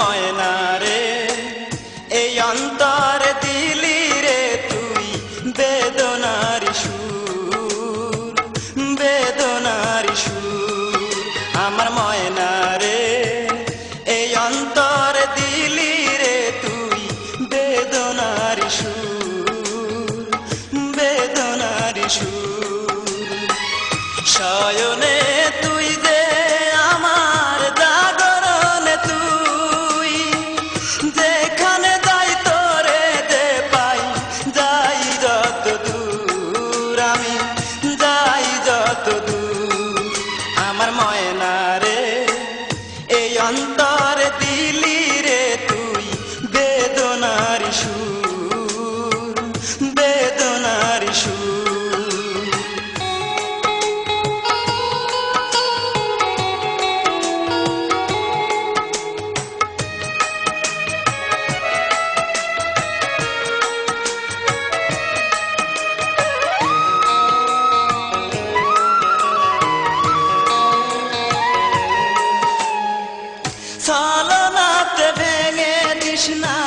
ময়না রে এই অন্তর দিলি রে তুই বেদনার সুর, বেদনার সুর। আমার ময়না রে এই অন্তর দিলি রে তুই বেদনার সুর, বেদনার সুর। শয়নে তুই যে আমার জাগরণ তুই, যেখানে যাই তোরে যে পাই, যাই যত দূর আমি, যাই যত দূর। আমার ময়না রে এই অন্তর দিলি রে তুই বেদনার সুর, বেদনার সুর। ছলনাতে ভেঙে দিস না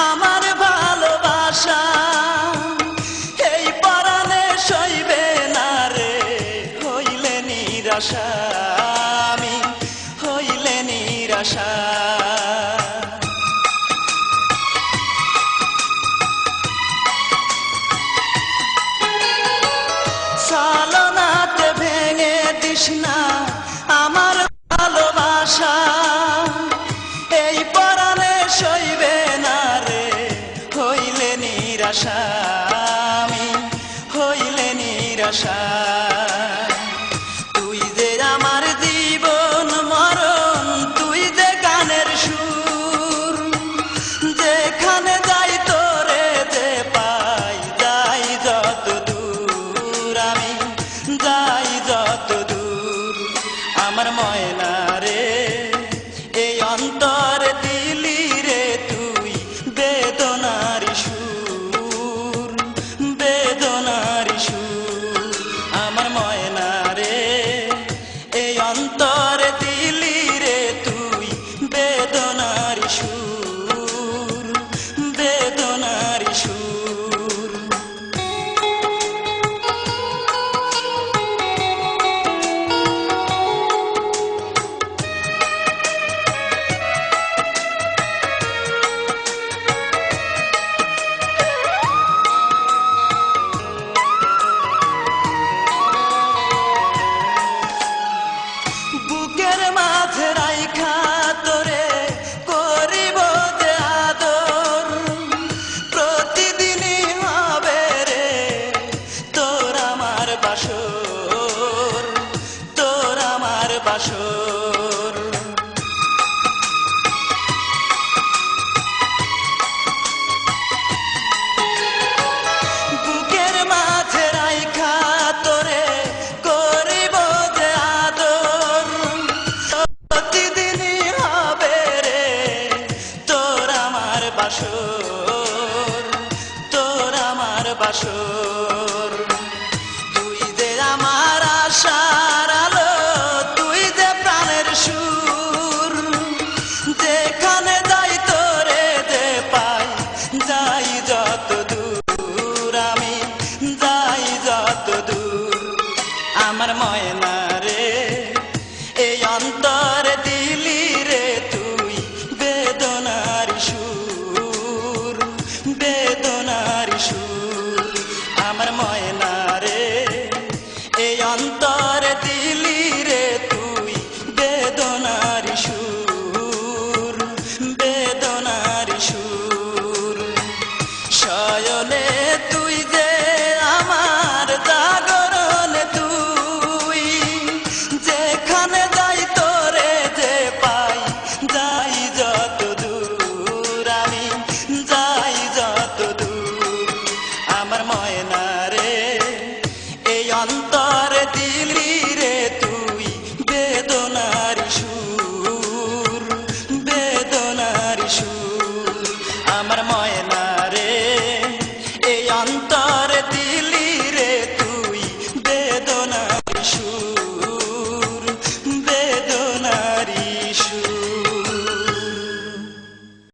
আমার ভালোবাসা, এই পরাণে সইবে না রে হইলে নিরাশা, আমি হইলে নিরাশা। ছলনাতে ভেঙে দিস না আমার ভালোবাসা, এই পরাণে সইবে না রে হইলে নিরাশা, আমি হইলে নিরাশা। তুই যে আমার জীবন মরণ, তুই যে গানের সুর, যেখানে যাই তোরে যে পাই, যাই যত দূর আমি, যাই যত দূর। আমার ময়না রে এই অন্তর দিলি রে তুই বেদনার সুর, বেদনার সুর। আমার ময়না রে এই অন্তর দিলি রে তুই বেদনার সুর, বেদনার সুর। বুকের মাঝে রাইখা তোরে করিব যে আদর, প্রতিদিনই হবে রে তোর আমার বাসর, তোর আমার বাসর। বুকের মাঝে রাইখা তোরে করিব যে আদর, প্রতিদিনই হবে রে তোর আমার বাসর, তোর আমার বাসর। তুই যে আমার আশার আলো, তুই যে প্রাণের সুর, যেখানে যাই তোরে যে পাই, যাই যত দূর আমি, যাই যত দূর। আমার ময়না রে এই অন্তর দিলি রে তুই বেদনার সুর, বেদনার সুর। আমার ময়না রে এই অন্তর দিলি রে তুই বেদনার সুর, বেদনার